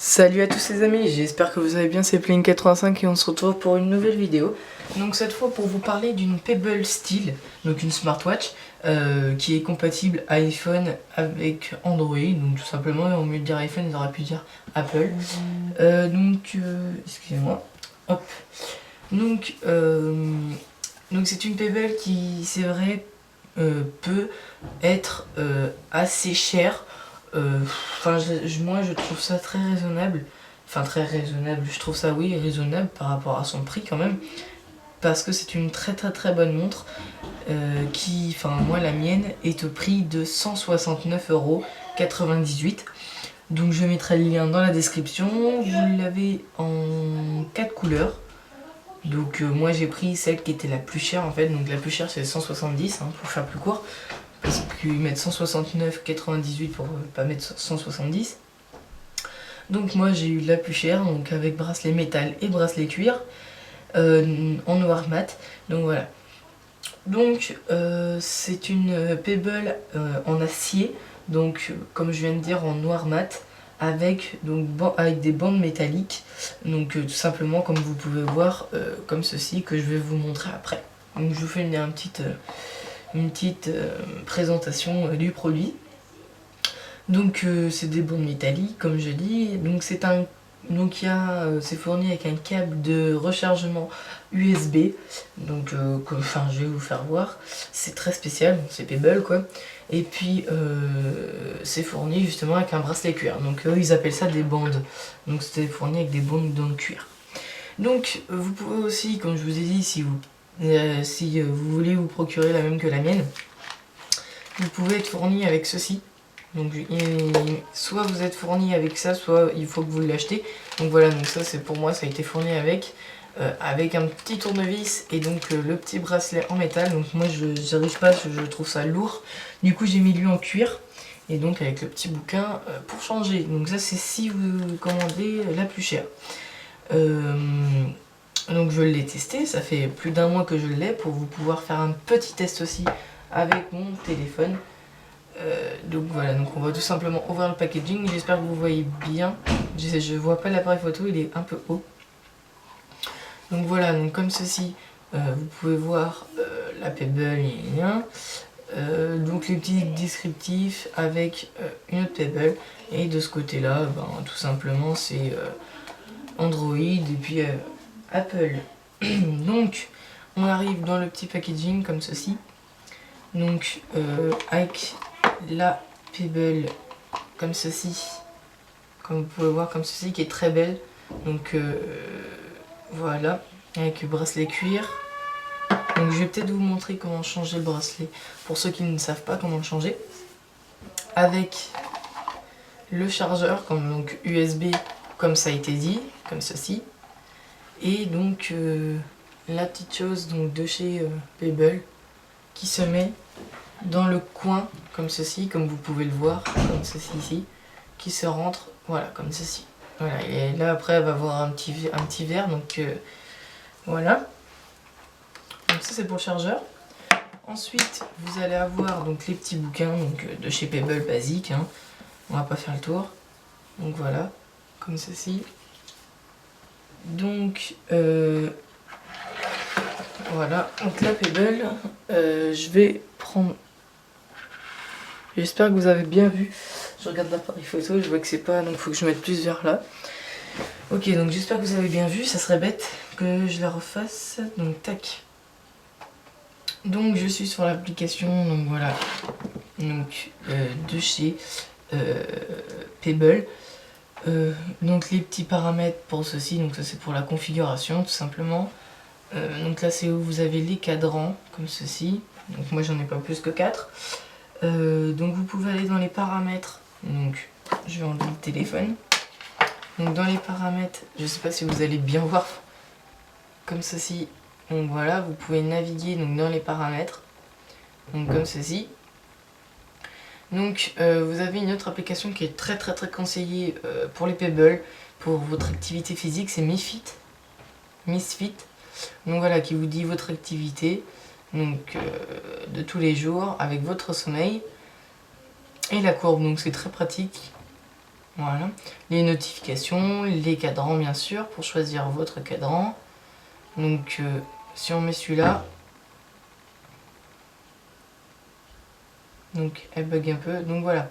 Salut à tous les amis, j'espère que vous allez bien, c'est Plane85 et on se retrouve pour une nouvelle vidéo. Donc cette fois pour vous parler d'une Pebble Steel, donc une smartwatch qui est compatible iPhone avec Android, donc tout simplement, au mieux de dire iPhone, ils auraient pu dire Apple. Excusez-moi, hop. Donc c'est une Pebble qui, c'est vrai, peut être assez chère. Moi je trouve ça très raisonnable. Enfin très raisonnable, je trouve ça oui raisonnable par rapport à son prix quand même. Parce que c'est une très bonne montre moi la mienne est au prix de 169,98 €. Donc je mettrai le lien dans la description. Vous l'avez en 4 couleurs. Donc moi j'ai pris celle qui était la plus chère en fait. Donc la plus chère c'est 170 pour faire plus court. Parce qu'ils mettent 169,98 pour pas mettre 170. Donc moi j'ai eu la plus chère, donc avec bracelet métal et bracelet cuir en noir mat. Donc voilà. Donc c'est une Pebble en acier, donc comme je viens de dire en noir mat, avec des bandes métalliques. Donc tout simplement comme vous pouvez voir, comme ceci que je vais vous montrer après. Donc je vous fais une petite présentation du produit. Donc c'est des bandes métalliques comme je dis. Donc c'est fourni avec un câble de rechargement USB. Donc je vais vous faire voir. C'est très spécial, c'est Pebble quoi. Et puis c'est fourni justement avec un bracelet cuir. Donc eux ils appellent ça des bandes. Donc c'est fourni avec des bandes dans le cuir. Donc vous pouvez aussi, comme je vous ai dit, si vous voulez vous procurer la même que la mienne, vous pouvez être fourni avec ceci. Donc soit vous êtes fourni avec ça, soit il faut que vous l'achetez. Donc voilà, donc ça c'est pour moi, ça a été fourni avec un petit tournevis et donc le petit bracelet en métal. Donc moi je n'arrive pas, je trouve ça lourd. Du coup j'ai mis lui en cuir et donc avec le petit bouquin pour changer. Donc ça c'est si vous commandez la plus chère. Donc je l'ai testé, ça fait plus d'un mois que je l'ai pour vous pouvoir faire un petit test aussi avec mon téléphone. Donc voilà, donc on va tout simplement ouvrir le packaging. J'espère que vous voyez bien. Je vois pas l'appareil photo, il est un peu haut. Donc voilà, donc comme ceci, vous pouvez voir la Pebble, donc les petits descriptifs avec une autre Pebble. Et de ce côté-là, tout simplement c'est Android et puis Apple. Donc on arrive dans le petit packaging comme ceci. Donc avec la Pebble comme ceci, comme vous pouvez voir comme ceci, qui est très belle. Donc voilà, avec le bracelet cuir. Donc je vais peut-être vous montrer comment changer le bracelet pour ceux qui ne savent pas comment le changer. Avec le chargeur comme donc USB comme ça a été dit, comme ceci. Et donc la petite chose donc de chez Pebble qui se met dans le coin comme ceci, comme vous pouvez le voir, comme ceci ici, qui se rentre, voilà, comme ceci. Voilà, et là après elle va avoir un petit verre, donc voilà. Donc ça c'est pour le chargeur. Ensuite vous allez avoir donc les petits bouquins donc, de chez Pebble basique, on va pas faire le tour. Donc voilà, comme ceci. Donc voilà, donc la Pebble, je vais prendre. J'espère que vous avez bien vu. Je regarde l'appareil photo, je vois que c'est pas, donc il faut que je mette plus vers là. Ok, donc j'espère que vous avez bien vu, ça serait bête que je la refasse. Donc tac. Donc je suis sur l'application, donc voilà. Donc de chez Pebble. Donc les petits paramètres pour ceci, donc ça c'est pour la configuration tout simplement. Donc là c'est où vous avez les cadrans, comme ceci. Donc moi j'en ai pas plus que 4. Donc vous pouvez aller dans les paramètres. Donc je vais enlever le téléphone. Donc dans les paramètres, je sais pas si vous allez bien voir, comme ceci. Donc voilà, vous pouvez naviguer donc dans les paramètres. Donc comme ceci. Donc vous avez une autre application qui est très conseillée pour les Pebble, pour votre activité physique, c'est Misfit. Donc voilà, qui vous dit votre activité donc de tous les jours avec votre sommeil et la courbe. Donc c'est très pratique. Voilà. Les notifications, les cadrans bien sûr, pour choisir votre cadran. Donc si on met celui-là, donc elle bug un peu, donc voilà.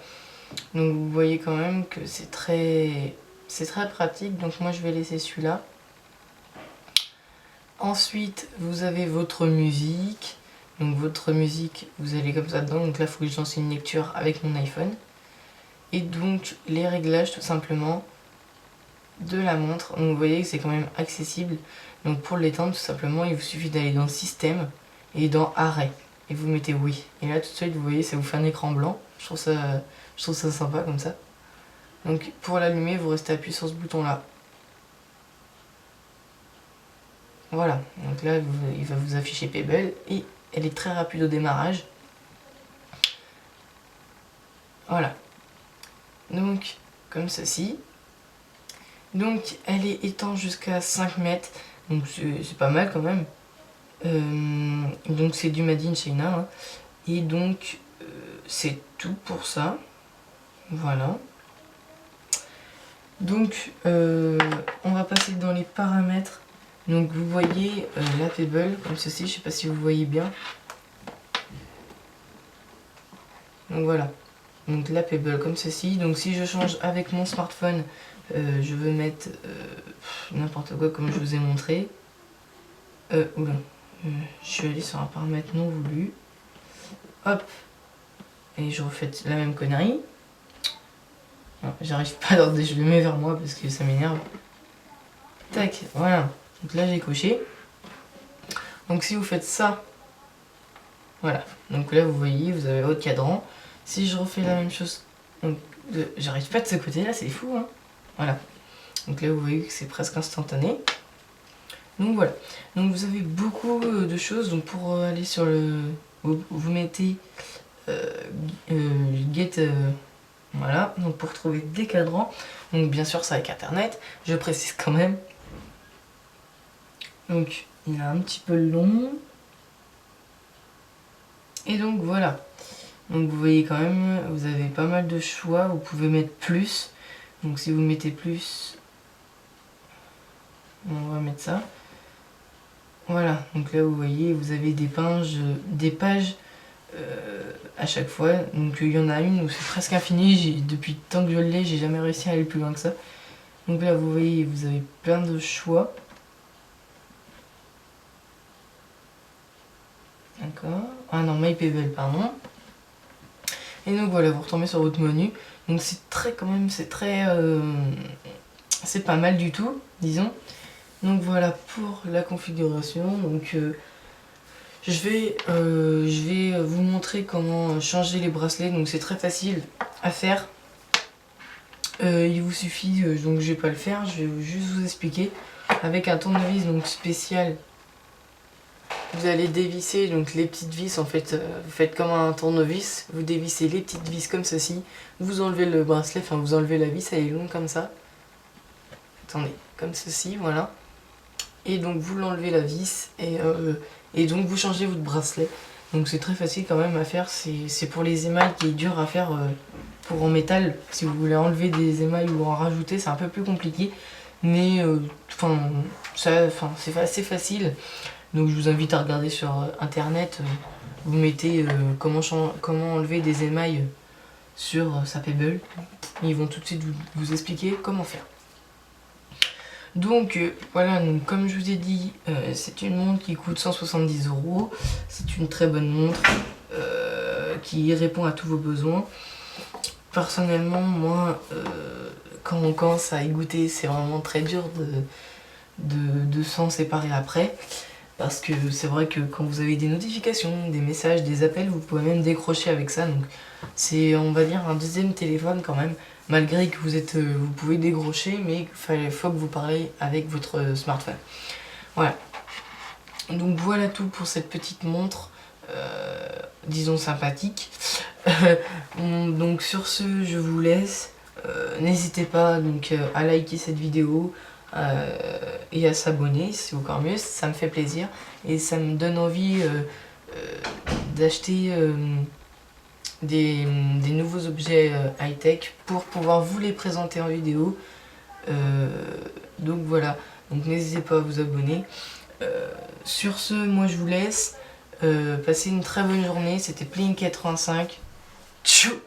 Donc vous voyez quand même que c'est très pratique, donc moi je vais laisser celui-là. Ensuite vous avez votre musique, donc votre musique vous allez comme ça dedans, donc là il faut que je lance une lecture avec mon iPhone. Et donc les réglages tout simplement de la montre, donc vous voyez que c'est quand même accessible. Donc pour l'éteindre tout simplement il vous suffit d'aller dans système et dans arrêt. Et vous mettez oui. Et là tout de suite vous voyez ça vous fait un écran blanc. Je trouve ça sympa comme ça. Donc pour l'allumer vous restez appuyé sur ce bouton là. Voilà. Donc là il va vous afficher Pebble et elle est très rapide au démarrage. Voilà. Donc comme ceci. Donc elle est étanche jusqu'à 5 mètres. Donc c'est pas mal quand même. Donc c'est du Made in China. Hein. Et donc c'est tout pour ça. Voilà. Donc on va passer dans les paramètres. Donc vous voyez la Pebble comme ceci, je sais pas si vous voyez bien. Donc voilà. Donc la Pebble comme ceci. Donc si je change avec mon smartphone, je veux mettre n'importe quoi comme je vous ai montré. Oula. Je suis allée sur un paramètre non voulu. Hop. Et je refais la même connerie. J'arrive pas à l'ordre, je le mets vers moi parce que ça m'énerve. Tac, voilà. Donc là j'ai coché. Donc si vous faites ça, voilà. Donc là vous voyez, vous avez votre cadran. Si je refais la même chose, donc j'arrive pas de ce côté là, c'est fou hein. Voilà. Donc là vous voyez que c'est presque instantané. Donc voilà. Donc vous avez beaucoup de choses. Donc pour aller sur le... Vous mettez get... voilà. Donc pour trouver des cadrans. Donc bien sûr c'est avec internet. Je précise quand même. Donc il est un petit peu long. Et donc voilà. Donc vous voyez quand même, vous avez pas mal de choix. Vous pouvez mettre plus. Donc si vous mettez plus, on va mettre ça. Voilà, donc là vous voyez, vous avez des pages à chaque fois. Donc il y en a une où c'est presque infini. Depuis le temps que je l'ai, j'ai jamais réussi à aller plus loin que ça. Donc là vous voyez, vous avez plein de choix. D'accord. Ah non, My Pebble, pardon. Et donc voilà, vous retombez sur votre menu. Donc c'est très quand même, c'est très... c'est pas mal du tout, disons. Donc voilà pour la configuration. Donc je vais vous montrer comment changer les bracelets. Donc c'est très facile à faire. Il vous suffit, donc je vais pas le faire, je vais juste vous expliquer. Avec un tournevis donc spécial, vous allez dévisser donc les petites vis. En fait, vous faites comme un tournevis, vous dévissez les petites vis comme ceci. Vous enlevez le bracelet, enfin vous enlevez la vis, elle est longue comme ça. Attendez, comme ceci, voilà. Et donc vous l'enlevez la vis et donc vous changez votre bracelet. Donc c'est très facile quand même à faire. C'est pour les émails qui est dur à faire pour en métal. Si vous voulez enlever des émails ou en rajouter, c'est un peu plus compliqué. Mais c'est assez facile. Donc je vous invite à regarder sur internet. Vous mettez comment enlever des émails sur sa Pebble. Ils vont tout de suite vous expliquer comment faire. Donc voilà, donc, comme je vous ai dit, c'est une montre qui coûte 170 €. C'est une très bonne montre qui répond à tous vos besoins. Personnellement, moi, quand on commence à y goûter, c'est vraiment très dur de s'en séparer après. Parce que c'est vrai que quand vous avez des notifications, des messages, des appels, vous pouvez même décrocher avec ça. Donc c'est, on va dire, un deuxième téléphone quand même. Malgré que vous pouvez décrocher, mais il faut que vous parlez avec votre smartphone. Voilà. Donc voilà tout pour cette petite montre, disons sympathique. Donc sur ce, je vous laisse. N'hésitez pas donc à liker cette vidéo et à s'abonner, c'est encore mieux, ça me fait plaisir et ça me donne envie d'acheter des nouveaux objets high-tech pour pouvoir vous les présenter en vidéo. Donc voilà, donc n'hésitez pas à vous abonner. Sur ce, moi je vous laisse. Passez une très bonne journée. C'était Playing85. Tchou!